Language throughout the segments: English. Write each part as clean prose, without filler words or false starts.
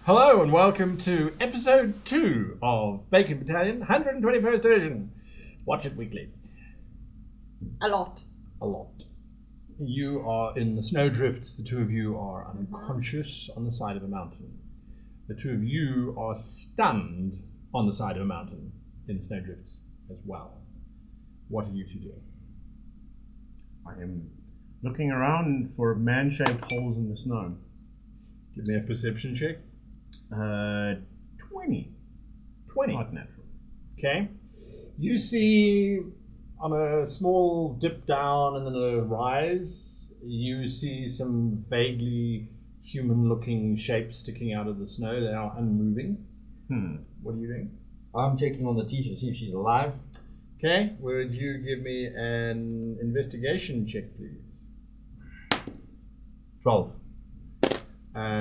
Hello and welcome to episode 2 of Bacon Battalion, 121st Division. Watch it weekly. A lot. You are in the snowdrifts. The two of you are unconscious on the side of a mountain. The two of you are stunned on the side of a mountain in the snowdrifts as well. What are you two doing? I am looking around for man-shaped holes in the snow. Give me a perception check. 20. 20. Not natural. Okay. You see on a small dip down and then a rise, you see some vaguely human-looking shapes sticking out of the snow. They are unmoving. What are you doing? I'm checking on the teacher to see if she's alive. Okay. Would you give me an investigation check, please? 12.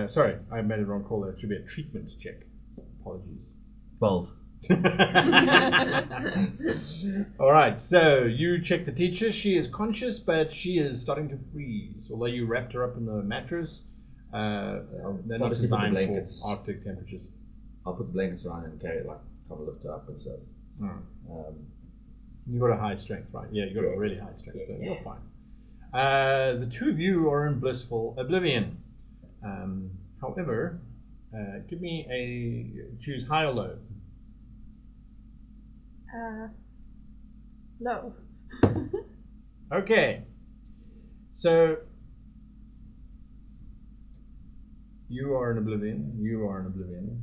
Sorry, I made a wrong call there. It should be a treatment check. Apologies. 12. All right, so you check the teacher. She is conscious, but she is starting to freeze. Although you wrapped her up in the mattress, they're not designed for Arctic temperatures. I'll put the blankets around and carry it, like, kind of lift her up and stuff. You've got a high strength, right? Yeah, you've got a really high strength, so you're fine. The two of you are in blissful oblivion. However, give me choose high or low. Low. Okay. So you are in oblivion,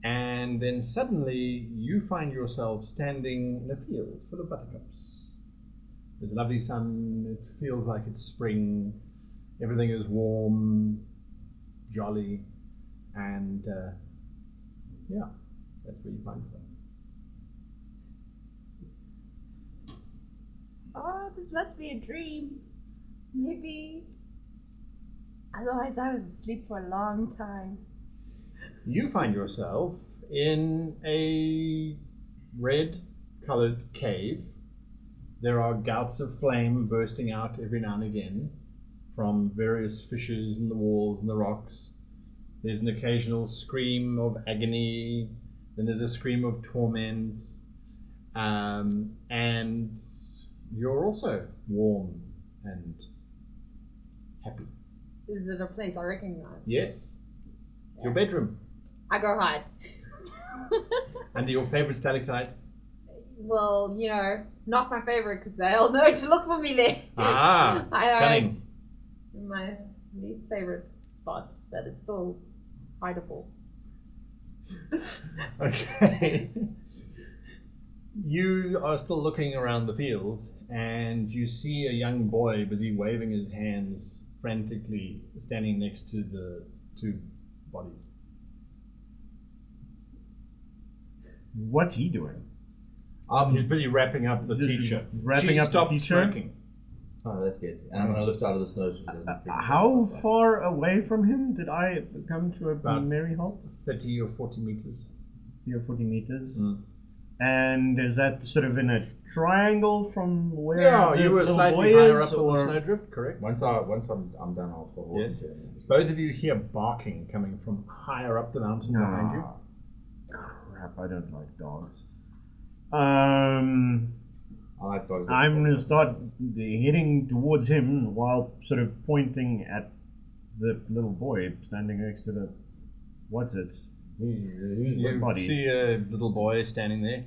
and then suddenly you find yourself standing in a field full of buttercups. There's a lovely sun, it feels like it's spring, everything is warm, jolly, and yeah, that's where you find yourself. Oh, this must be a dream. Maybe. Otherwise, I was asleep for a long time. You find yourself in a red-colored cave. There are gouts of flame bursting out every now and again from various fissures in the walls and the rocks. There's an occasional scream of agony, then there's a scream of torment, and you're also warm and happy. Is it a place I recognize? Yes. It's your bedroom. I go hide. Under your favorite stalactite? Well, you know, not my favorite because they all know to look for me there. Ah, I know. cunning. It's my least favorite spot, but it's still hideable. Okay. You are still looking around the fields, and you see a young boy busy waving his hands frantically, standing next to the two bodies. What's he doing? He's busy wrapping up the Just teacher. wrapping She up the stopped teacher? smoking. Oh, that's good. And I'm going to lift her out of the snow so she doesn't freak out. How far away from him did I come to a About merry halt? 30 or 40 meters. 3 or 40 meters. And is that sort of in a triangle from where the you were little slightly boy higher is, up on the or snowdrift, correct? Once I'm done, I'll fall Yes. Both of you hear barking coming from higher up the mountain behind you. Crap, I don't like dogs. I like dogs. I'm going to start heading towards him while sort of pointing at the little boy standing next to the... What's it? You bodies? see a little boy standing there.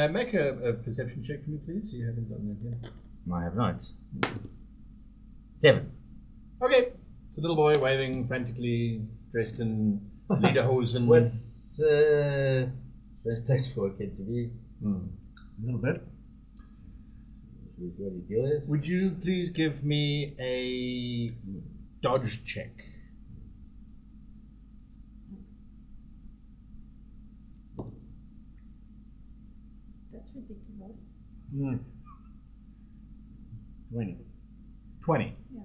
Make a perception check for me, please. You haven't done that yet. I have not. 7. Okay. It's a little boy waving frantically, dressed in lederhosen. What's best place for a kid to be? A little bit. Should we see what his deal is? Would you please give me a dodge check? That's ridiculous. 20. Yeah.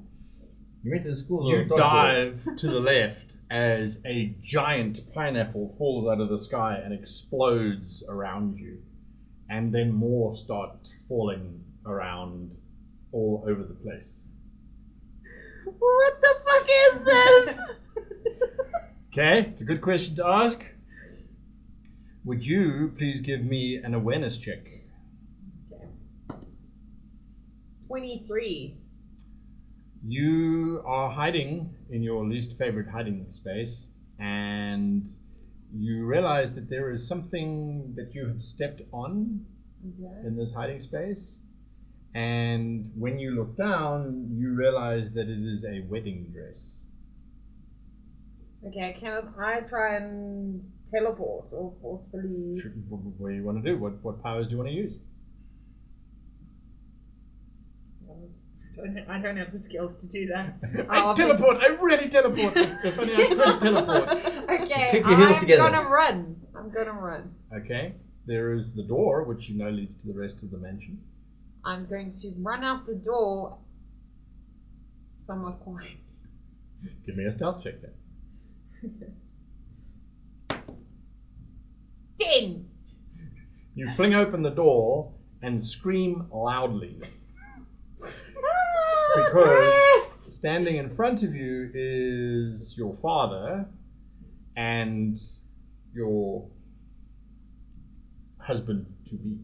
You went to the school. You dive to the left as a giant pineapple falls out of the sky and explodes around you. And then more start falling around all over the place. What the fuck is this? Okay, it's a good question to ask. Would you please give me an awareness check? Okay. 23. You are hiding in your least favorite hiding space, and you realize that there is something that you have stepped on in this hiding space. And when you look down, you realize that it is a wedding dress. Okay, can I try and teleport or forcefully? What do you want to do? What powers do you want to use? I don't have the skills to do that. I teleport! I really teleport! If only I could teleport. Okay, Click your heels together. I'm gonna run. Okay, there is the door, which you know leads to the rest of the mansion. I'm going to run out the door somewhat quiet. Give me a stealth check then. 10! You fling open the door and scream loudly. Because standing in front of you is your father and your husband-to-be.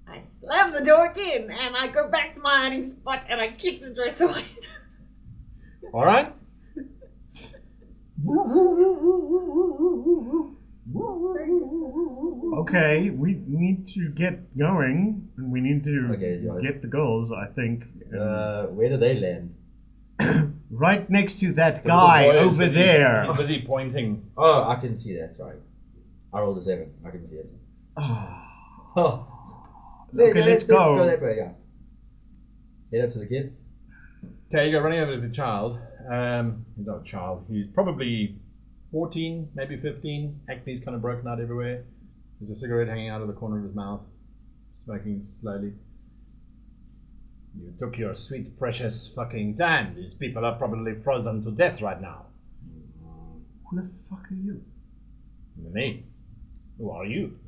I slam the door again and I go back to my hiding spot and I kick the dress away. Alright? Okay, we need to get going, and we need to right. get the girls, I think. Where do they land? Right next to that The guy little boy is over busy- there. He's busy pointing. Oh, I can see that, sorry. I rolled a 7. I can see it. Ah, Oh. Okay, let's go. that way, yeah. Head up to the kid. Okay, you go running over to the child. He's not a child. He's probably 14, maybe 15. Acne's kind of broken out everywhere. There's a cigarette hanging out of the corner of his mouth, smoking slowly. You took your sweet, precious fucking time. These people are probably frozen to death right now. who the fuck are you? Me? Who are you?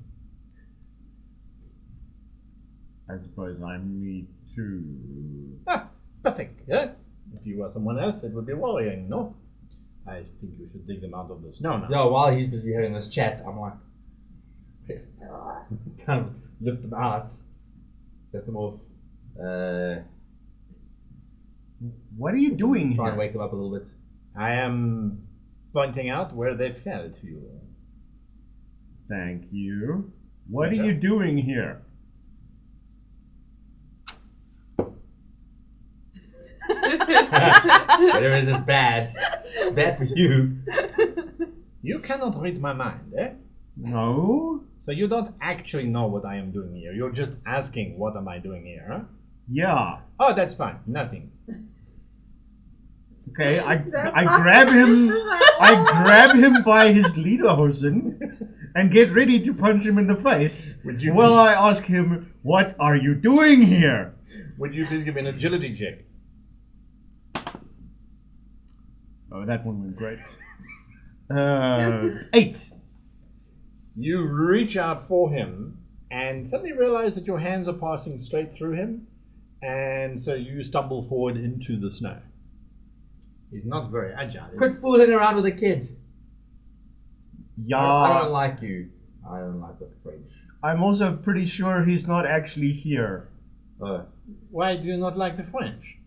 I suppose I'm me too. Ah, perfect. Yeah? If you were someone else, it would be worrying, no? I think you should dig them out of the snow now. Yeah, while he's busy having this chat, I'm like, kind of lift them out, dust them off, What are you doing try here? and wake them up a little bit. I am pointing out where they fell to you. Thank you. What Yes, are sir. you doing here? Whatever it is bad. Bad for you. You cannot read my mind, eh? No? So you don't actually know what I am doing here. You're just asking, what am I doing here, huh? Yeah. Oh, that's fine. Nothing. Okay, I That's grab not him. suspicious at I all. grab him by his lederhosen and get ready to punch him in the face. Would you Well, I ask him, "What are you doing here?" Would you please give me an agility check? Oh, that one went great. 8. You reach out for him and suddenly realize that your hands are passing straight through him, and so you stumble forward into the snow. He's not very agile. is he? Quit fooling around with a kid. I Yeah, don't like you. I don't like the French. I'm also pretty sure he's not actually here. Why do you not like the French?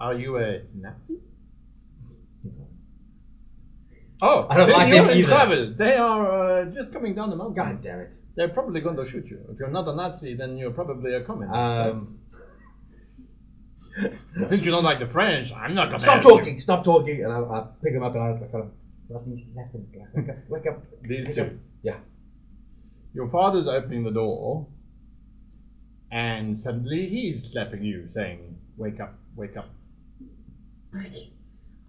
Are you a Nazi? Oh, I don't then like you're them in either. trouble. They are just coming down the mountain. God damn it. They're probably going to shoot you. If you're not a Nazi, then you're probably a communist. Since you don't like the French, I'm not going to Stop talking! Stop talking! And I pick him up and I kind of slap him. Wake up. These two. Yeah. Your father's opening the door, and suddenly he's slapping you, saying, "Wake up, wake up."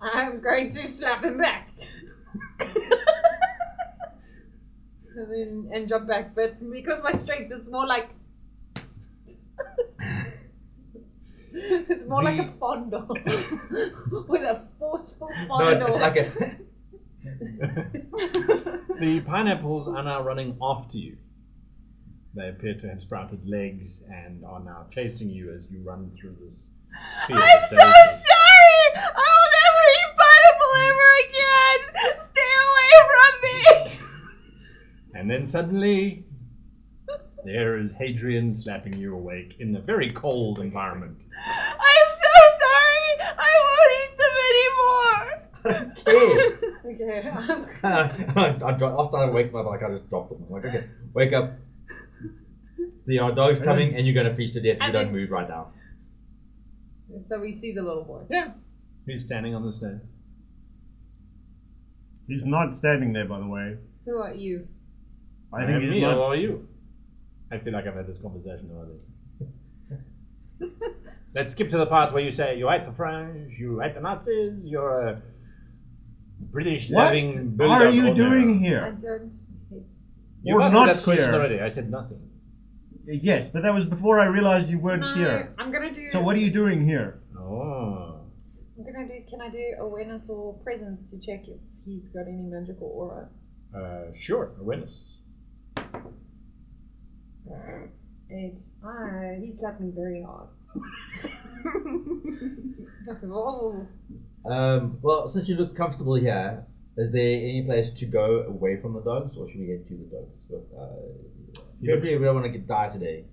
I'm going to slap him back. and jump back, but because my strength, it's more like it's more like a fondle with a forceful No, fondle. it's like a. The pineapples are now running after you. They appear to have sprouted legs and are now chasing you as you run through this field. I'm so sorry. I will never eat then suddenly, there is Hadrian slapping you awake in a very cold environment. I'm so sorry! I won't eat them anymore! Okay. Okay. After I wake up, like I just drop them. I'm like, okay, wake up. The dog's coming, and you're gonna freeze to death if you don't move right now. So we see the little boy. Yeah. He's standing on the stairs. He's not standing there, by the way. Who are you? I think he's me, not. or are you? I feel like I've had this conversation already. Let's skip to the part where you say you hate the French, you hate the Nazis, you're a British What loving are you bulldog doing owner. I here? don't hate. You Or asked not me that question here. already. I said nothing. Yes, but that was before I realized you weren't No, here. I'm gonna do. So what are you doing here? Oh. I'm gonna do. Can I do awareness or presence to check if he's got any magical aura? Sure, awareness. 8. He slapped me very hard. Oh. Well, since you look comfortable here, is there any place to go away from the dogs, or should we get to the dogs? So, hopefully we don't want to die today.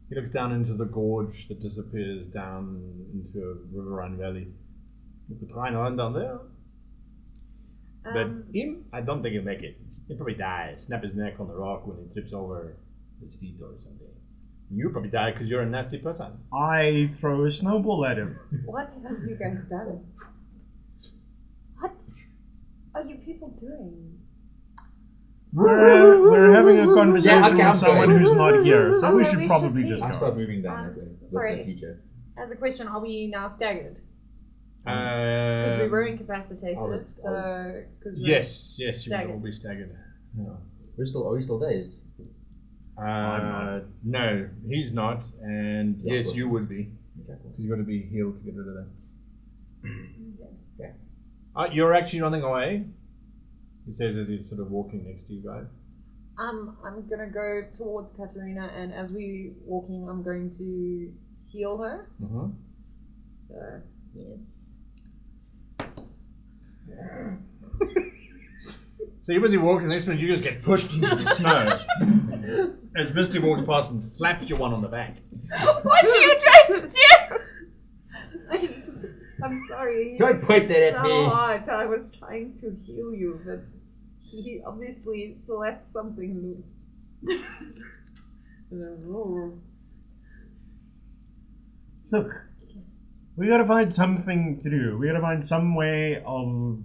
He looks down into the gorge that disappears down into a riverine valley. You could try and run down there. But him, I don't think he'll make it. He'll probably die, snap his neck on the rock when he trips over his feet or something. You probably die because you're a nasty person. I throw a snowball at him. What have you guys done? What are you people doing? We're having a conversation Yeah, okay, I'm with someone going. who's not here, so we Okay, should we probably should just I go. start moving down with sorry. the teacher. As a question, are we now staggered? Because we were Uh, incapacitated, so because yes, you staggered. will be staggered. No. Are we still dazed? No, he's not, and Yeah, yes, cool. you would be, Okay, cool. because you've got to be healed to get rid of that. Okay. You're actually running away, he says as he's sort of walking next to you guys. I'm gonna go towards Katerina, and as we walking, I'm going to heal her. Mm-hmm. So yes. So you're busy walking, the next minute you just get pushed into the snow. As Misty walks past and slaps you one on the back. What are you trying to do? I'm sorry. Don't point that at so me. hard. I was trying to heal you, but he obviously slapped something loose. Look, we gotta find something to do. We gotta find some way of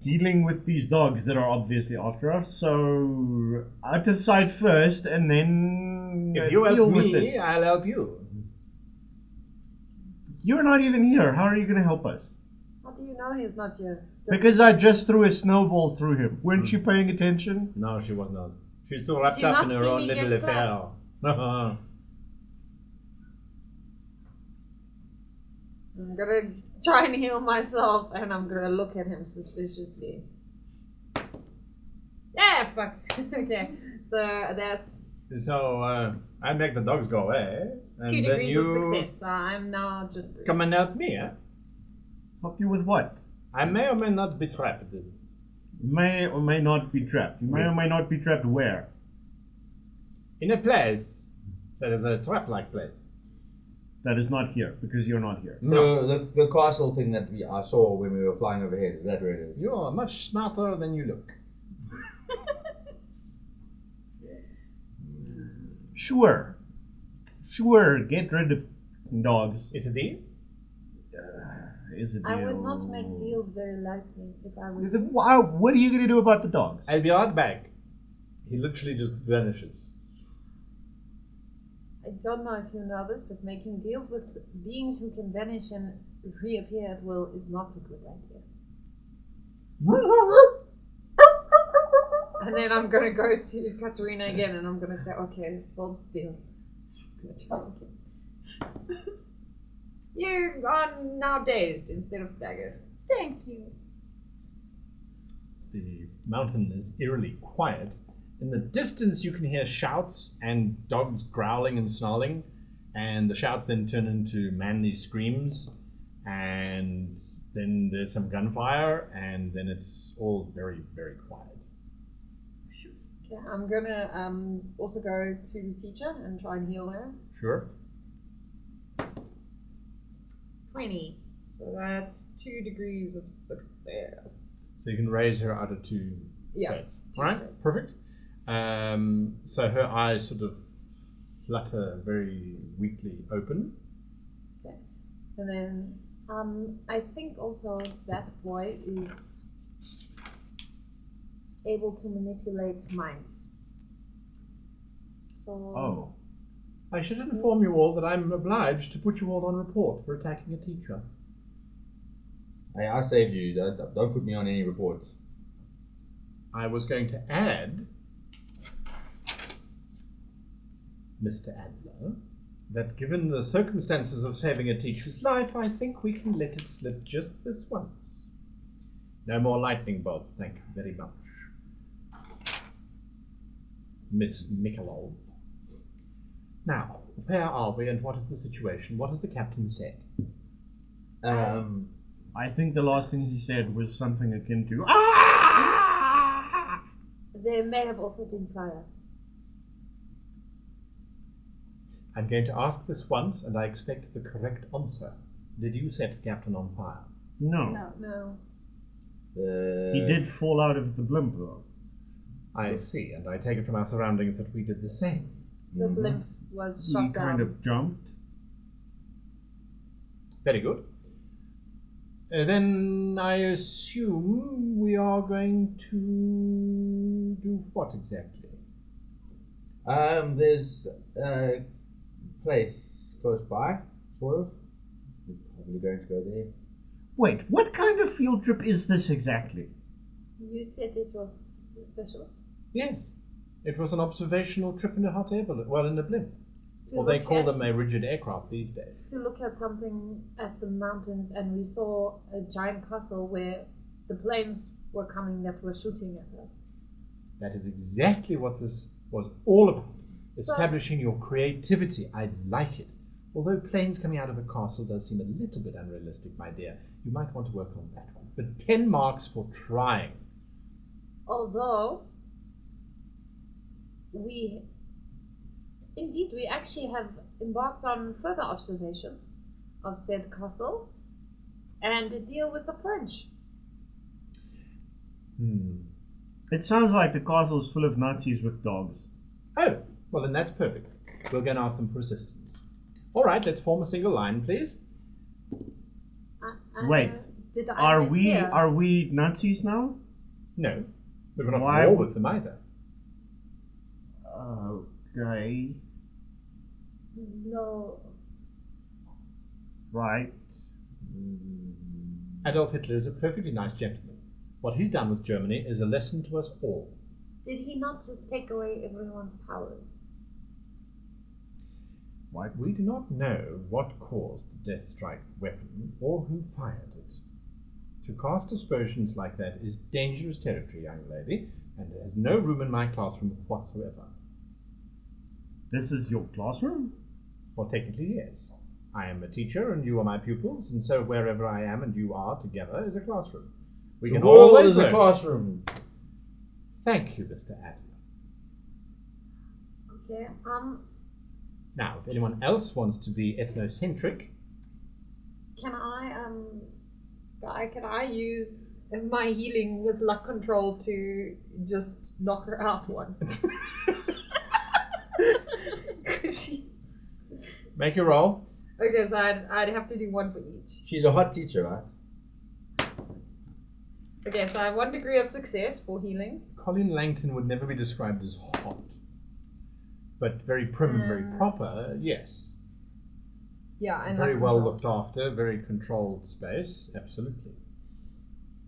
dealing with these dogs that are obviously after us. So out of sight first, and then If you deal help with me, it. I'll help you. You're not even here. How are you gonna help us? How do you know he's not here? Because I just threw a snowball through him. Weren't you paying attention? No, she was not. She's still wrapped you up not in her see own me little get affair. I'm gonna try and heal myself, and I'm gonna look at him suspiciously. Yeah, fuck. Okay, so that's So, I make the dogs go away. And 2 then degrees you of success. So I'm now just come and help me, eh? Help you with what? I may or may not be trapped. May or may not be trapped. You may or may not be trapped where? In a place that is a trap-like place. That is not here, because you're not here. So the castle thing that I saw when we were flying overhead, is that where it is? You are much smarter than you look. Sure. Sure, get rid of dogs. Is it deal? Is it I would not make deals very lightly if I was. What are you going to do about the dogs? I'll be right back. He literally just vanishes. I don't know if you know this, but making deals with beings who can vanish and reappear at will is not a good idea. And then I'm gonna go to Katerina again, and I'm gonna say, "Okay, hold still. I'm gonna try again. You are now dazed instead of staggered. Thank you." The mountain is eerily quiet. In the distance, you can hear shouts and dogs growling and snarling, and the shouts then turn into manly screams, and then there's some gunfire, and then it's all very, very quiet. Yeah, I'm gonna also go to the teacher and try and heal her. Sure. 20. So that's 2 degrees of success. So you can raise her out of 2 Yeah, states. 2 All right, states. perfect. So her eyes sort of flutter very weakly open. Okay. And then I think also that boy is able to manipulate minds. So Oh. I should inform you all that I'm obliged to put you all on report for attacking a teacher. Hey, I saved you. Don't put me on any reports. I was going to add, Mr. Adler, that given the circumstances of saving a teacher's life, I think we can let it slip just this once. No more lightning bolts, thank you very much. Miss Mikolov. Now, where are we and what is the situation? What has the captain said? I think the last thing he said was something akin to "Ah!" there may have also been fire. I'm going to ask this once, and I expect the correct answer. Did you set the captain on fire? No. No. He did fall out of the blimp though. I see, and I take it from our surroundings that we did the same. The blimp was He shot down. kind of jumped. Very good. Then I assume we are going to do what exactly? There's a place close by, sort of. We're probably going to go there. Wait, what kind of field trip is this exactly? You said it was special. Yes. It was an observational trip in a hot air balloon. Well, in a blimp. To Or they look call at- them a rigid aircraft these days. to look at something at the mountains, and we saw a giant castle where the planes were coming that were shooting at us. That is exactly what this was all about. So- Establishing your creativity. I like it. Although planes coming out of a castle does seem a little bit unrealistic, my dear. You might want to work on that one. But 10 marks for trying. Although we actually have embarked on further observation of said castle and a deal with the French. It sounds like the castle's full of Nazis with dogs. Oh, well then that's perfect. We'll go and ask them for assistance. All right, let's form a single line, please. Wait, did I Are mishear? we Nazis now? No, we're not Why at war would- with them either. Okay. No. Right. Adolf Hitler is a perfectly nice gentleman. What he's done with Germany is a lesson to us all. Did he not just take away everyone's powers? What? We do not know what caused the Death Strike weapon or who fired it. To cast aspersions like that is dangerous territory, young lady, and there is no room in my classroom whatsoever. This is your classroom? Well, technically, yes. I am a teacher and you are my pupils, and so wherever I am and you are together is a classroom. We The can world always is a learn. classroom. Thank you, Mr. Adler. Okay. Now, if anyone else wants to be ethnocentric, Can I use my healing with luck control to just knock her out one? make your roll. Okay, so I'd have to do one for each. She's a hot teacher, right? Okay, so I have 1 degree of success for healing. Colin Langton would never be described as hot, but very prim and very proper, yes. Yeah, and Very luck well control. looked after, very controlled space, absolutely.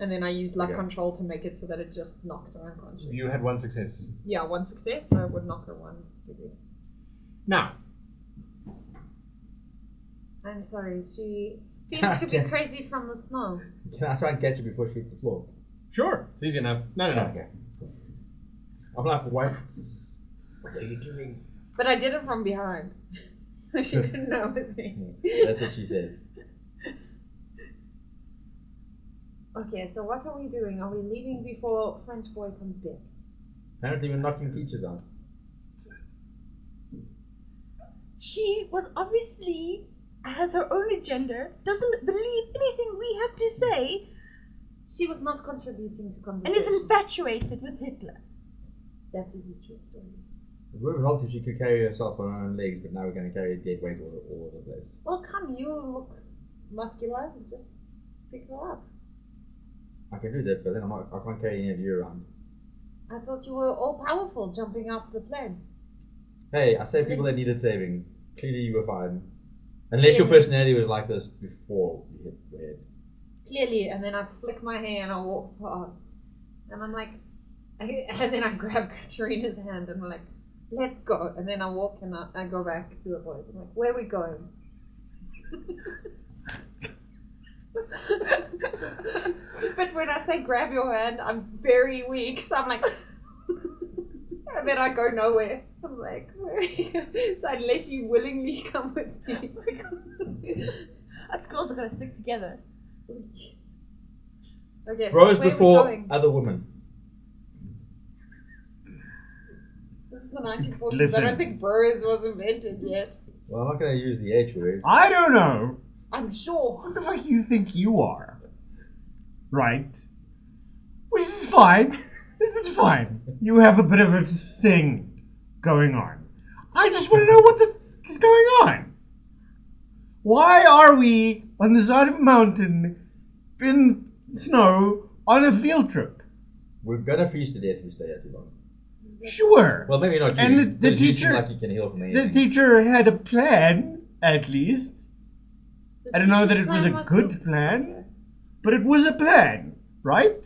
And then I use luck Yeah. control to make it so that it just knocks her unconscious. You had 1 success. Yeah, 1 success, so it would knock her 1 degree. Now, I'm sorry, she seemed to be crazy from the snow. Can I try and catch her before she hits the floor? sure, it's easy enough. No. Okay. I'm like, wife, what are you doing? But I did it from behind. So she didn't know it was me. That's what she said. Okay, so what are we doing? Are we leaving before French boy comes back? Apparently we're knocking teachers out. She was obviously has her own agenda, doesn't believe anything we have to say, She was not contributing to and conversation. is infatuated with Hitler. That is a true story. It would have helped if she could carry herself on her own legs, but now we're going to carry a dead weight all over the place. Well, come, you look muscular. Just pick her up. I can do that, but then I can't carry any of you around. I thought you were all powerful jumping out the plane. Hey, I saved people that needed saving. Clearly you were fine. Unless your personality was like this before you hit your head. Clearly, and then I flick my hair and I walk past. And I'm like, and then I grab Katrina's hand and I'm like, let's go. And then I walk and I go back to the boys. I'm like, where are we going? But when I say grab your hand, I'm very weak. So I'm like, and then I go nowhere. I'm like, where are you going? So unless you willingly come with me. Us girls are going to stick together. Okay, Bros so where before are we going? other women. This is the 1940s. Listen. I don't think bros was invented yet. Well, I'm not going to use the H word. I don't know. I'm sure. What the fuck you think you are? Right? Which is fine. It's fine. You have a bit of a thing going on. I just want to know what the fuck is going on. Why are we on the side of a mountain in snow on a field trip? We're going to freeze to death if we stay here too long. Sure. Well, maybe not you. And the because you seem teacher- like you can heal from The anything. teacher had a plan, at least. I don't know that it was a good plan, but it was a plan, right?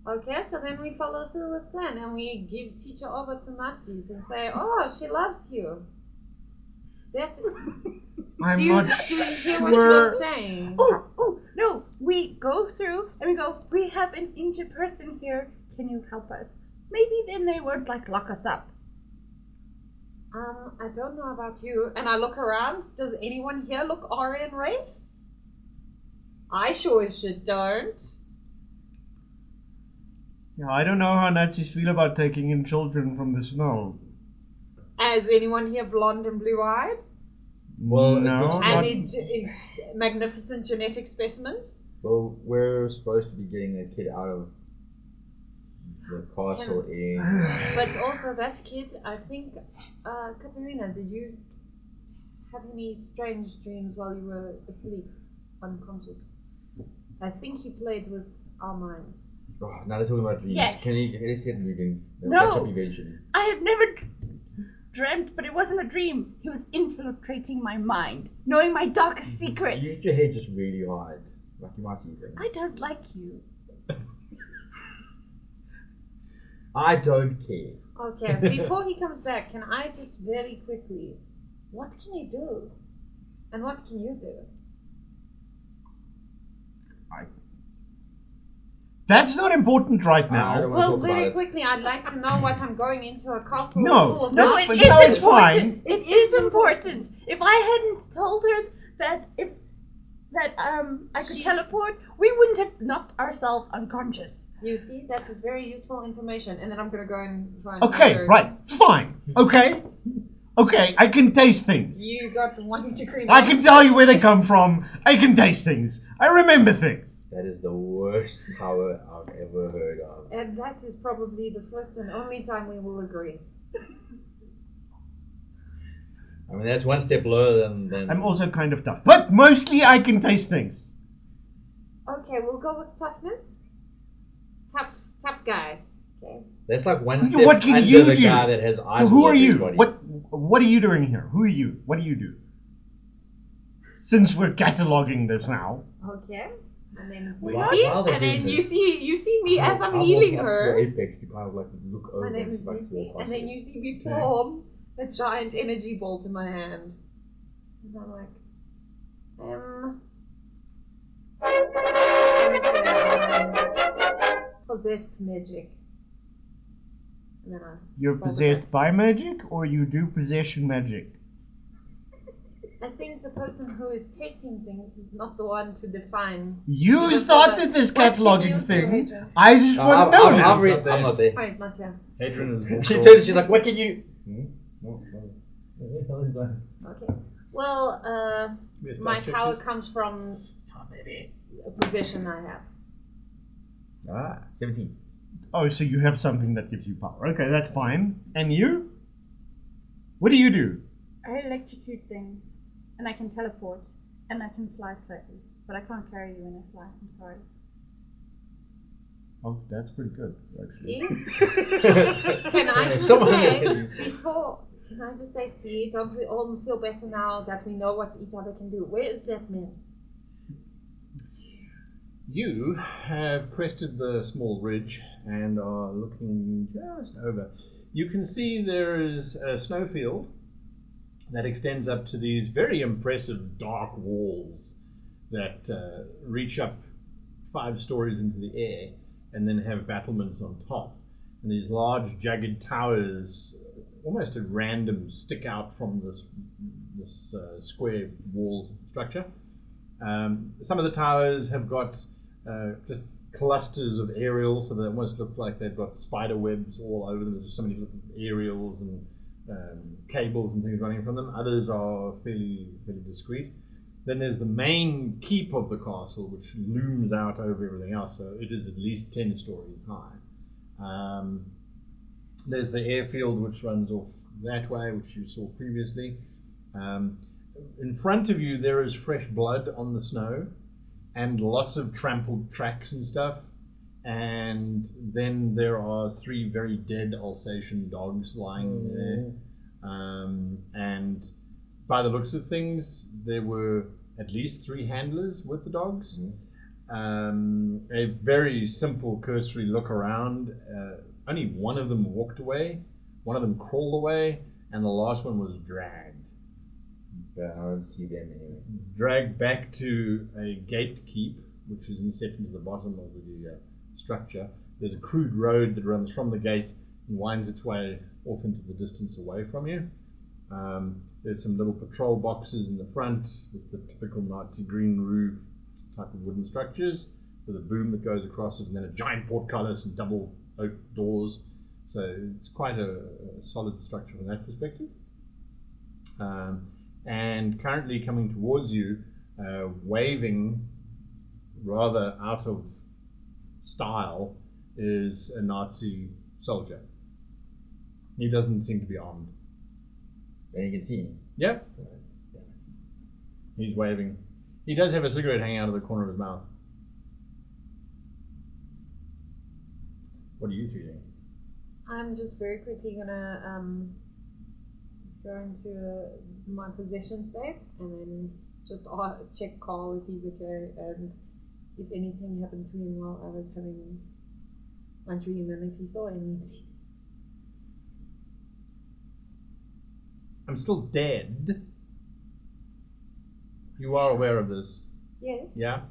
Okay, so then we follow through with plan and we give teacher over to Nazis and say, oh, she loves you. That's I'm do you not hear sure. what you're saying? Oh, no. We go through and we go, we have an injured person here. Can you help us? Maybe then they won't lock us up. I don't know about you. And I look around. Does anyone here look Aryan race? I sure as shit don't. Yeah, I don't know how Nazis feel about taking in children from the snow. Is anyone here blonde and blue-eyed? Well, no. it's And not- it's magnificent genetic specimens? Well, we're supposed to be getting a kid out of the castle in... But also that kid, I think, Katerina, did you have any strange dreams while you were asleep, unconscious? I think you played with our minds. Oh, now they're talking about dreams. Yes. Can you say moving? They'll No. catch up eventually. I have never dreamt, but it wasn't a dream. He was infiltrating my mind, knowing my darkest secrets. You hit your head just really hard. Like you might see things. I don't like you. I don't care. Okay, before he comes back, can I just very quickly, what can you do? And what can you do? That's not important right I now. don't want to Well, talk about very it. quickly, I'd like to know what I'm going into a castle No, full of that's No, Nazis. it fine. is No, it's important. fine. It is important. If I hadn't told her that I could She's- teleport, we wouldn't have knocked ourselves unconscious. You see, that is very useful information. And then I'm gonna go and find Okay, another- right, fine. Okay, I can taste things. You got 1 degree. I can tell you where they minus come from. I can taste things. I remember things. That is the worst power I've ever heard of. And that is probably the first and only time we will agree. I mean, that's one step lower than... I'm also kind of tough. But mostly I can taste things. Okay, we'll go with toughness. Tough guy. Okay. That's like one What step can under you the do? guy that has eyes. Who for are you? everybody. What are you doing here? Who are you? What do you do? Since we're cataloging this now. Okay. My name is Why- Misty. why are they And then doing you this? see me as I'm I healing walk up to her. the apex to kind of like look over. My name and is like Misty. walk And then past you see me form a giant energy bolt in my hand. And I'm like, possessed magic. And then I You're Follow possessed by magic or you do possession magic? I think the person who is tasting things is not the one to define. You Because started this what can you cataloging do, thing. Hadrian? I just want to know now. I'm not there. Oh, it's not here. Hadrian is walked She off. turns. She's like, "What can you?" Where the hell is going? Okay. Well, Yes, my I'll check power this. comes from a position I have. 17. Oh, so you have something that gives you power. Okay, that's fine. And you? What do you do? I electrocute things, and I can teleport, and I can fly slightly, but I can't carry you when I fly. I'm sorry. Oh, that's pretty good, actually. See? Can I just Someone- say before? Can I just say, see? Don't we all feel better now that we know what each other can do? Where is that man? You have crested the small ridge and are looking just over. You can see there is a snowfield that extends up to these very impressive dark walls that reach up 5 stories into the air and then have battlements on top. And these large jagged towers, almost at random, stick out from this square wall structure. Some of the towers have got just clusters of aerials, so they almost look like they've got spider webs all over them. There's just so many little aerials and cables and things running from them. Others are fairly discreet. Then there's the main keep of the castle, which looms out over everything else, so it is at least 10 stories high. There's the airfield, which runs off that way, which you saw previously. In front of you, there is fresh blood on the snow, and lots of trampled tracks and stuff. And then there are 3 very dead Alsatian dogs lying there. And by the looks of things, there were at least 3 handlers with the dogs. A very simple cursory look around. Only one of them walked away, one of them crawled away, and the last one was dragged. I don't see them anyway. Dragged back to a gatekeep, which is set into the bottom of the structure. There's a crude road that runs from the gate and winds its way off into the distance away from you. There's some little patrol boxes in the front with the typical Nazi green roof type of wooden structures with a boom that goes across it, and then a giant portcullis and double oak doors. So it's quite a solid structure from that perspective. And currently coming towards you, waving rather out of style, is a Nazi soldier. He doesn't seem to be armed. And you can see him. Yep. He's waving. He does have a cigarette hanging out of the corner of his mouth. What are you 3 doing? I'm just very quickly gonna go into my possession state and then just check Carl if he's okay and if anything happened to him while I was having my dream and if he saw anything. I'm still dead. You are aware of this? Yes. Yeah?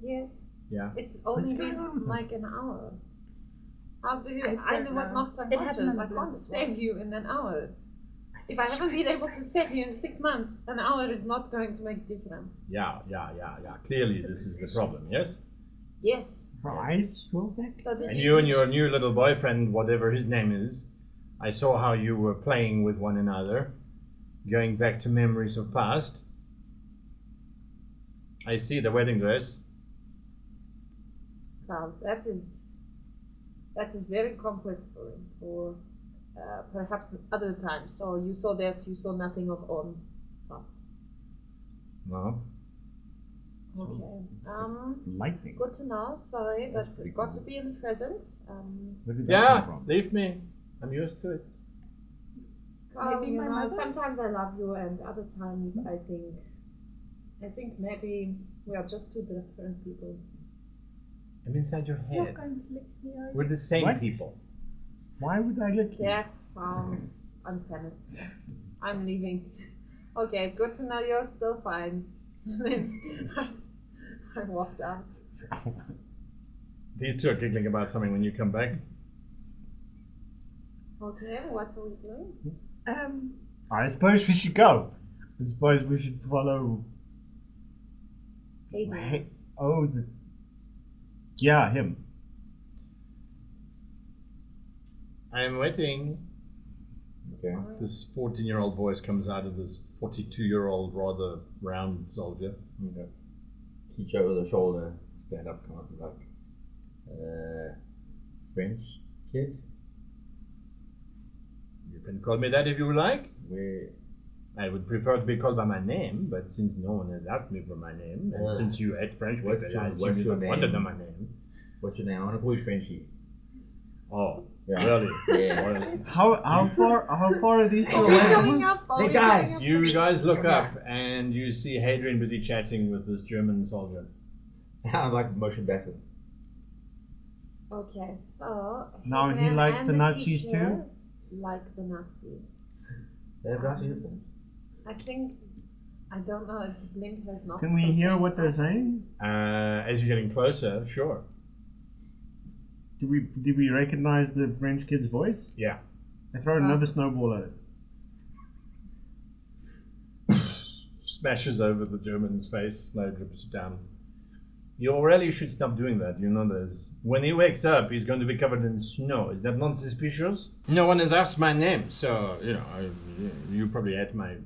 Yes. Yeah. It's only What's going been on? like an hour. How do you? I I don't was know. knocked It happened unconscious. on I the can't blood. save you in an hour. If I haven't been able to save you in 6 months, an hour is not going to make a difference. Yeah. Clearly this is the problem, yes? Yes. Right. Well, that So did And you you and see- your new little boyfriend, whatever his name is, I saw how you were playing with one another, going back to memories of past. I see the wedding dress. Well, that is very complex story for perhaps other times. So you saw that, you saw nothing of on past. No. Okay. lightning. Good to know. Sorry, but That's pretty got cool. to be in the present. Where did that Yeah, come from? leave me. I'm used to it. Maybe you my know, mother? sometimes I love you, and other times I think maybe we are just two different people. I'm inside your You're head. going to lick me, are you? We're the same What? people. Why would I lick you? That sounds unsanitary. I'm leaving. Okay, good to know you're still fine. Then I walked out. These two are giggling about something when you come back. Okay, what are we doing? I suppose we should go. I suppose we should follow. Adrian. Yeah, him. I'm waiting. Okay. This 14-year-old voice comes out of this 42-year-old, rather round soldier. Okay. Teach over the shoulder, stand up, come up and like, French kid. You can call me that if you like. Where? I would prefer to be called by my name, but since no one has asked me for my name, and since you hate French people, what's I your assume you don't want to name? know my name. What's your name? I want to call you Frenchie. Oh, Yeah. really? Yeah. Well, How far are these two Are away we from going us? up? Are Hey, we guys, going up? you guys look up and you see Hadrian busy chatting with this German soldier. I like motion better. Okay, so Now he Adrian likes and the the Nazis teacher too? Like the Nazis. They have nice uniforms. I think I don't know if Blink has not. Can we some hear sense what they're of- saying? As you're getting closer, sure. Did we recognize the French kid's voice? Yeah. I throw another snowball at it. Smashes over the German's face, snow drips down. You really should stop doing that, you know this. When he wakes up, he's going to be covered in snow. Is that not suspicious? No one has asked my name, so, you know, you probably ate my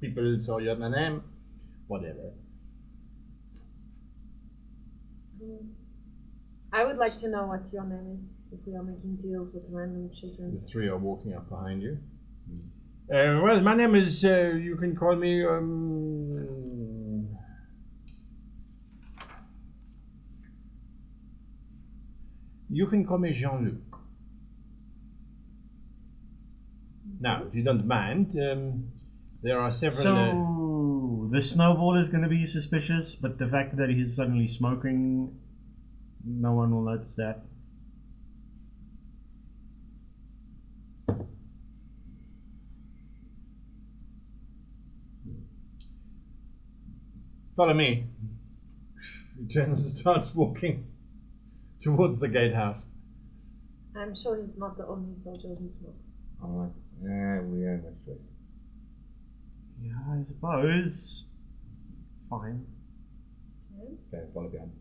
people, so you have my name. Whatever. I would like to know what your name is if we are making deals with random children. The three are walking up behind you. Well, my name is, you can call me, you can call me Jean-Luc. Now, if you don't mind, there are several... So the snowball is going to be suspicious, but the fact that he's suddenly smoking, no one will notice that. Follow me. He turns and starts walking towards the gatehouse. I'm sure he's not the only soldier who smokes. I'm like, we have much choice. Yeah, I suppose. Fine. Okay, follow behind.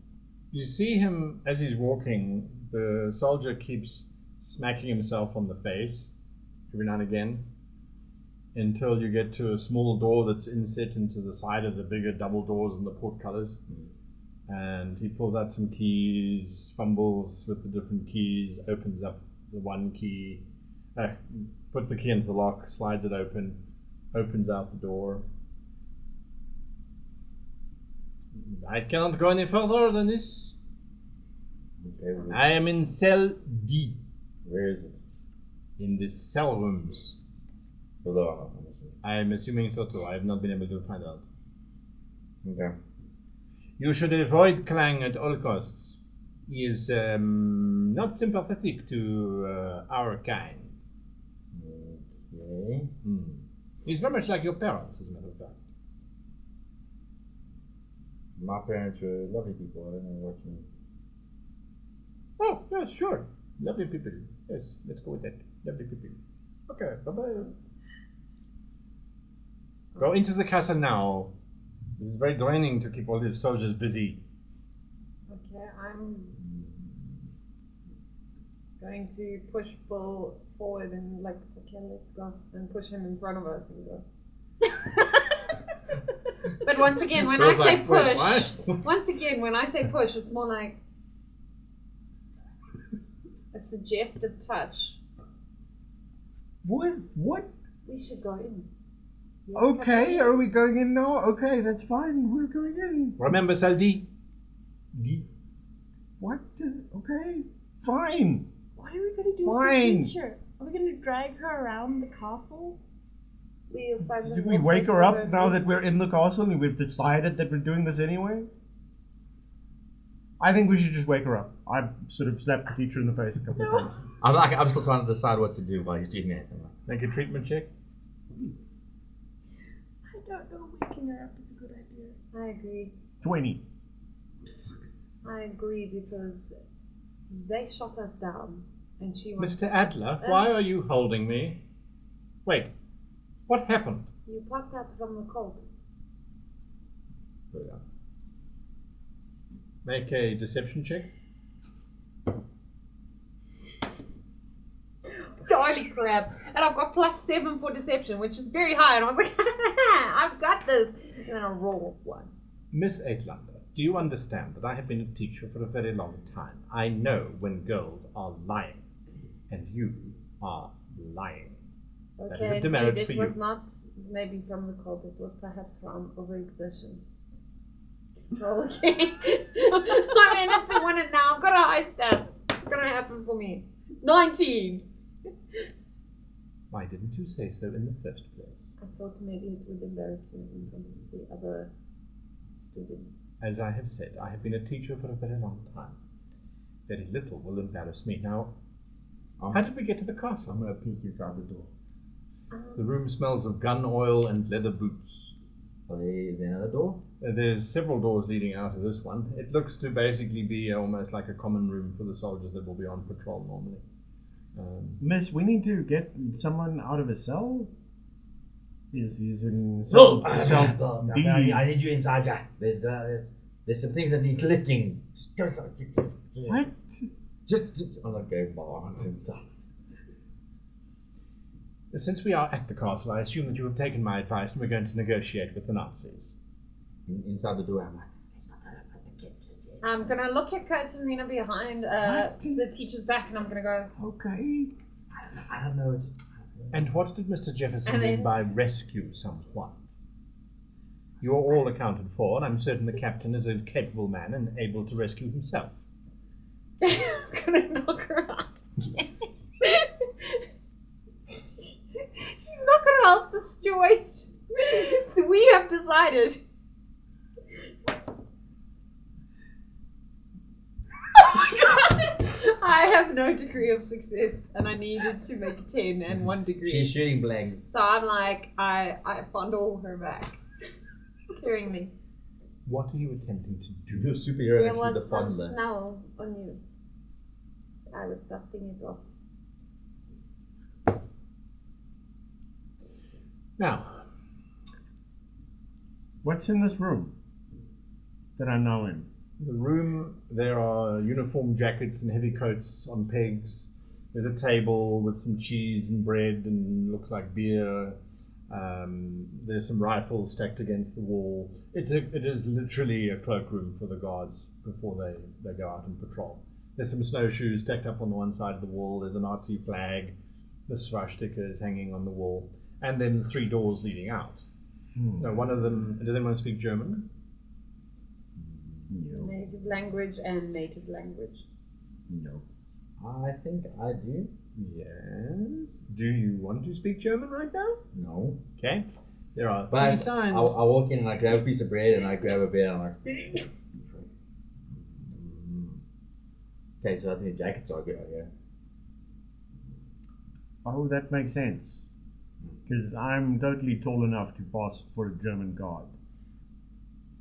You see him as he's walking, the soldier keeps smacking himself on the face every now and again until you get to a small door that's inset into the side of the bigger double doors and the portcullis. And he pulls out some keys, fumbles with the different keys, opens up the one key, puts the key into the lock, slides it open, opens out the door. I cannot go any further than this. Okay, I am in cell D, where is it? in the cell rooms. Below. I am assuming so too. I have not been able to find out. Okay. You should avoid Klang at all costs. He is not sympathetic to our kind. Okay. He's very much like your parents, as a matter of fact. My parents were lovely people. I don't know what you mean. Oh, yes, sure. Lovely people. Yes, let's go with that. Lovely people. Okay, bye-bye. Go into the castle now. It is very draining to keep all these soldiers busy. Okay, I'm going to push Bull forward and like, okay, let's go, and push him in front of us and go. But once again, when I Bill's say like, "Wait, push, what?" once again, when I say push, it's more like a suggestive touch. What? We should go in. Yeah, Okay, are we going in now? Okay, that's fine. We're going in. Remember, Saldi? What? Okay, fine. What are we gonna do Fine. with the teacher? Are we gonna drag her around the castle? We'll find Did them we more wake her places up now where- that we're in the castle and we've decided that we're doing this anyway? I think we should just wake her up. I sort of slapped the teacher in the face a couple of times. I'm still trying to decide what to do while he's doing that. Make a treatment check. I don't know. Waking her up is a good idea. I agree. 20. I agree because they shot us down, and she wants Mr. Adler, why are you holding me? Wait, what happened? You passed out from the cold. There we go. Make a deception check. Holy crap. And I've got +7 for deception, which is very high. And I was like, I've got this. And then I roll 1. Miss Eitlander, do you understand that I have been a teacher for a very long time? I know when girls are lying, and you are lying. That is a demerit indeed, for it you. was not maybe from the cold. It was perhaps from overexertion. Roll again. I'm in it to win it now. I've got a high stat. It's going to happen for me. 19. Why didn't you say so in the first place? I thought maybe it would embarrass me in front of the other students. As I have said, I have been a teacher for a very long time. Very little will embarrass me now. How did we get to the castle? I'm gonna peek inside the door. The room smells of gun oil and leather boots. Is there another door? There's several doors leading out of this one. It looks to basically be almost like a common room for the soldiers that will be on patrol normally. Miss, we need to get someone out of a cell. He's in No! cell D. I need you inside, Jack. There's some things that need clicking. Just do something. What? Just I'm not going bar inside. Since we are at the castle, I assume that you have taken my advice and we're going to negotiate with the Nazis. Inside the door, I'm like, it's not gonna open the gate just yet. I'm going to look at Katarina behind the teacher's back and I'm going to go, Okay. I don't know. And what did Mr. Jefferson And mean then- by rescue someone? You are all accounted for, and I'm certain the captain is a capable man and able to rescue himself. I'm going to knock her out again. She's not going to help the situation. We have decided. Oh my god! I have no degree of success and I needed to make a 10 and 1 degree. She's shooting blanks. So I'm like, I fondle her back. Caringly. What are you attempting to do? You're a superhero There and was the some fondler. snow on you. I was dusting it off. Now, What's in this room that I'm now in? the room, there are uniform jackets and heavy coats on pegs. There's a table with some cheese and bread and looks like beer. There's some rifles stacked against the wall. It is literally a cloakroom for the guards before they go out and patrol. There's some snowshoes stacked up on the one side of the wall. There's a Nazi flag. The swastika is hanging on the wall. And then the 3 doors leading out. Now, one of them, does anyone speak German? No. Native language and native language. No. I think I do. Yes. Do you want to speak German right now? No. Okay. There are 3 But signs. I walk in and I grab a piece of bread and I grab a beer and I'm like, okay, so I think the jackets are good, yeah. Oh, that makes sense. Because I'm totally tall enough to pass for a German guard.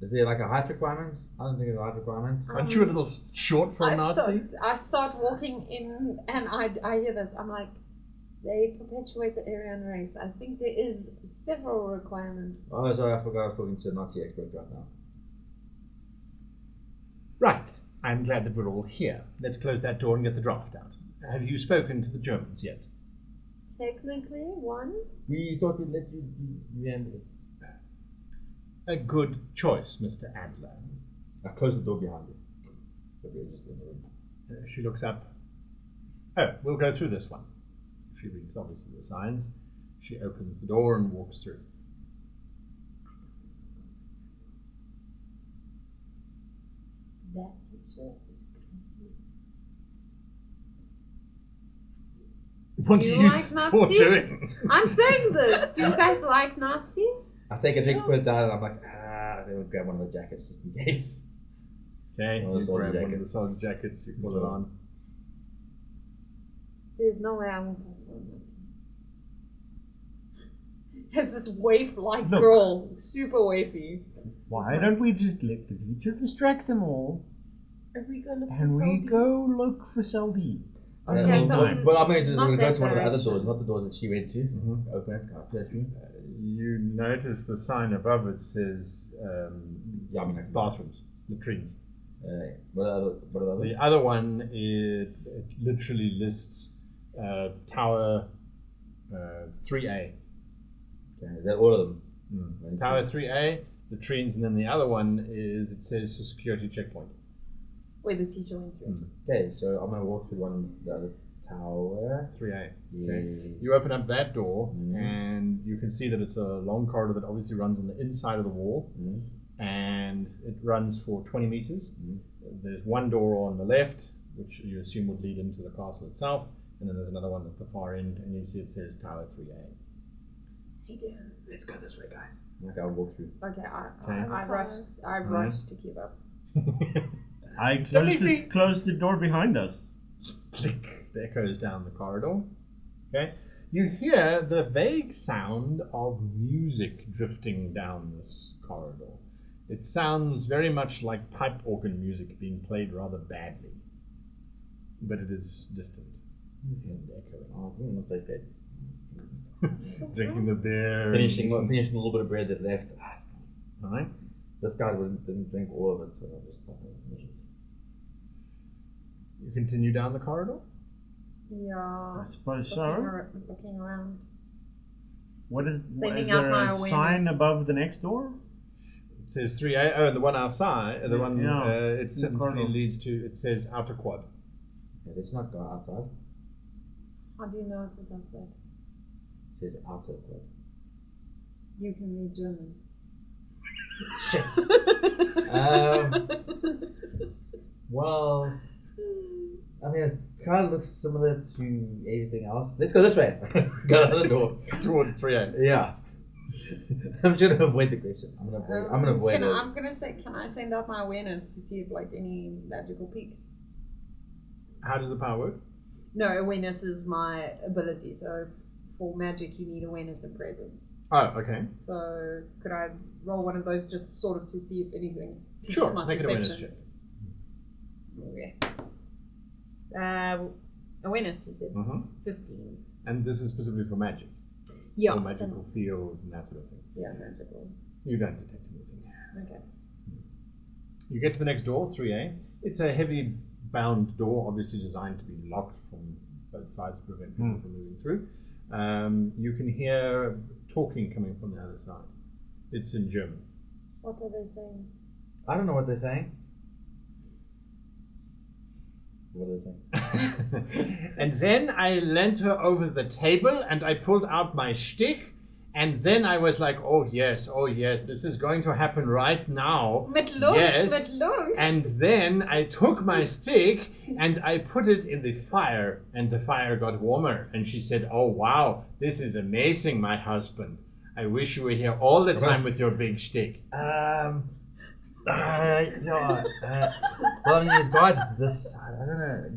Is there like a height requirement? I don't think there's a height requirement. Aren't you a little short for a Nazi? I start walking in and I hear this. I'm like, they perpetuate the Aryan race. I think there is several requirements. Oh, sorry, I forgot I was talking to a Nazi expert right now. Right. I'm glad that we're all here. Let's close that door and get the draft out. Have you spoken to the Germans yet? Technically, 1. We thought we'd let you handle it. A good choice, Mr. Adler. I closed the door behind you. So we're just in the room. She looks up. Oh, we'll go through this one. She reads obviously the signs. She opens the door and walks through. That teacher is crazy. What Do are you you like for Nazis? doing? I'm saying this. Do you guys like Nazis? I take a drink, put it down, and I'm like, then we'll grab one of the jackets just in case. Okay, One of you the soldier grab one of the jackets. soldier jackets, you pull it on. There's no way I won't pass for a Nazi. Has this waif-like Look. girl, super wafy. Why don't we just let the teacher distract them all Are we gonna and we go look for Cell D? Okay, so Well, I'm going to not go that to one of the other direction. doors, not the doors that she went to. Mhm. Open it, up to that room. You notice the sign above it says Yeah, I mean, like, bathrooms, latrines. what are the others? The other one it literally lists Tower 3A. Okay, is that all of them? Tower 3A, latrines, and then the other one is it says security checkpoint. Where the teacher went through. Okay, so I'm going to walk through the other tower. 3A. Yeah. Okay. You open up that door, Mhm. and you can see that it's a long corridor that obviously runs on the inside of the wall, Mhm. and it runs for 20 meters. Mhm. There's one door on the left, which you assume would lead into the castle itself, and then there's another one at the far end, and you see it says Tower 3A. Hey, dear. Let's go this way, guys. Okay, I'll walk through. Okay, Okay. I rushed. I rushed to keep up. I Don't closed the door behind us. Click. It echoes down the corridor. Okay. You hear the vague sound of music drifting down this corridor. It sounds very much like pipe organ music being played rather badly. But it is distant and echoing. Oh, not like that. Drinking the beer. Finishing a little bit of bread that left. Alright. This guy didn't drink all of it, so I just finish it. You continue down the corridor. Yeah. I suppose Looking around. What is Sending is out there my a sign awareness. above the next door? It says 3A. Oh, and the one outside, the one Yeah. it simply leads to, it says outer quad. Yeah, let's not go outside. How do you know it is outside? It says outer quad. You can read German. Shit. Well, I mean, it kind of looks similar to everything else. Let's go this way. Go out the door. Toward 3A. Yeah. I'm trying to avoid the question. I'm gonna avoid it. I'm gonna say, can I send out my awareness to see if like any magical peaks? How does the power work? No, awareness is my ability. So for magic, you need awareness and presence. Oh, okay. So could I roll one of those just sort of to see if anything piques Sure, my make an awareness perception? check. Okay. Awareness, you said. 15. And this is specifically for magic. Yeah. Or magical fields and that sort of thing. Yeah, magical. You don't detect anything. Okay. You get to the next door, 3A. It's a heavy bound door, obviously designed to be locked from both sides to prevent people from moving through. You can hear talking coming from the other side. It's in German. What are they saying? I don't know what they're saying. What are they saying? And then I leant her over the table and I pulled out my stick. And then I was like, oh yes, this is going to happen right now. Mit Lungs, Yes. mit Lungs. And then I took my stick and I put it in the fire, and the fire got warmer. And she said, oh wow, this is amazing, my husband. I wish you were here all the time with your big stick. Well, I mean, there's guards to this side. I don't know.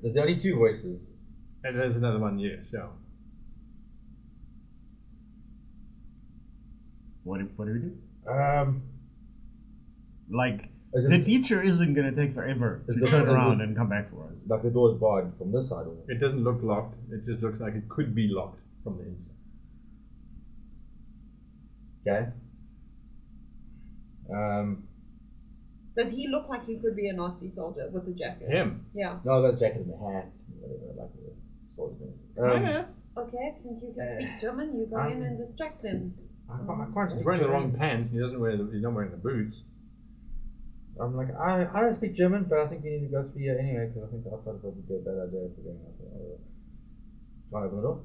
There's only two voices. And there's another one, yes, so. What do we do? Like, Is the it, teacher isn't going to take forever Is to the- turn is around this- and come back for us. like the door's barred from this side, or It doesn't look locked, it just looks like it could be locked from the inside. okay? Does he look like he could be a Nazi soldier with a jacket? Him? Yeah. No, I've got a jacket and a hat and whatever, like the sort of things. Yeah. Okay, since you can speak German, you go in and distract them. I can't He's wearing the wrong pants, and he's not wearing the boots. I'm like, I don't speak German, but I think we need to go through here anyway, because I think the outside would probably be a bad idea if we're going outside. Try to open the door.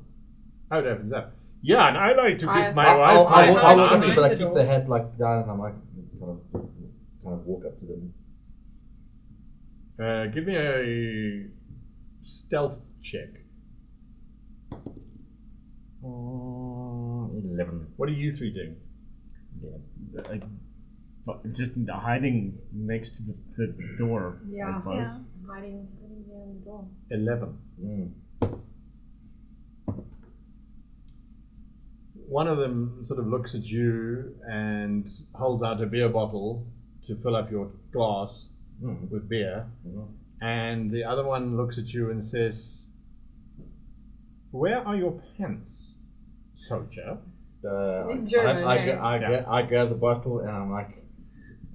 How it opens up. Yeah, and I like to give I- my wife I'll my walk side up to behind them, but I the keep door. the head like down, and I'm like, kind of walk up to them. Give me a stealth check. 11. What are you three doing? Like, just hiding next to the door, I Yeah. suppose. Yeah. Hiding behind the door. 11. Mm. One of them sort of looks at you and holds out a beer bottle to fill up your glass Mm. with beer. Mhm. And the other one looks at you and says, "Where are your pants, soldier?" In German, I grab the bottle and I'm like,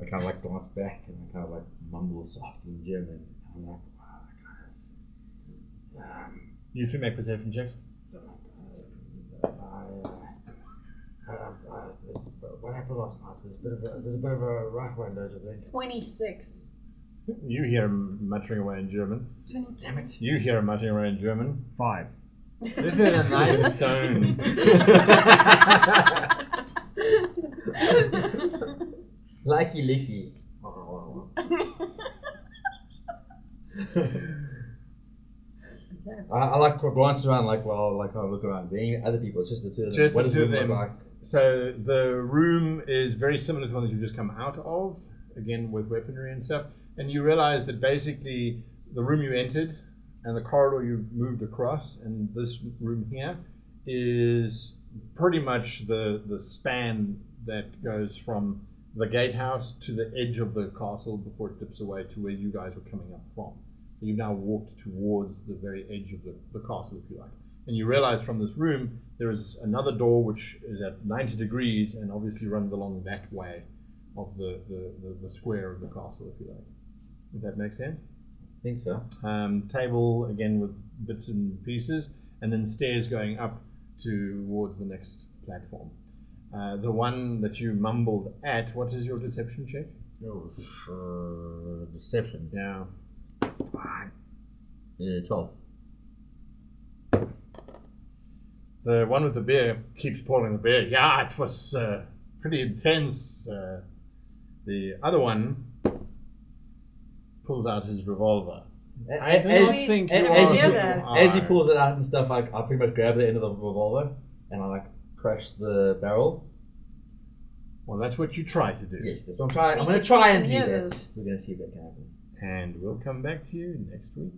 I kind of like glance back and I kind of like mumble softly in German. I'm like, You three make perception checks. What happened last night? There's a bit of a rough one, don't you think? 26. You hear him muttering away in German. 26. Damn it. You hear him muttering away in German. 5. This is a nice tone. Likey licky. I like to glance around, like, well, like I look around. There ain't other people. It's just the two of them. Just What the does two it of look them. like? So the room is very similar to the one that you've just come out of, again with weaponry and stuff. And you realize that basically the room you entered and the corridor you moved across and this room here is pretty much the span that goes from the gatehouse to the edge of the castle before it dips away to where you guys were coming up from. So you've now walked towards the very edge of the castle, if you like. And you realize from this room there is another door which is at 90 degrees and obviously runs along that way of the square of the castle, if you like. If that makes sense? I think so. Table, again, with bits and pieces, and then stairs going up towards the next platform. The one that you mumbled at, what is your deception check? Oh, sure. Deception. Yeah. 12. The one with the beer keeps pouring the beer. Yeah, it was pretty intense. The other one pulls out his revolver. I do not think you are. As he pulls it out and stuff, I pretty much grab the end of the revolver and I like crush the barrel. Well, that's what you try to do. Yes, that's what I'm trying. I'm going to try and do hear that. this. We're going to see if that can happen. And we'll come back to you next week.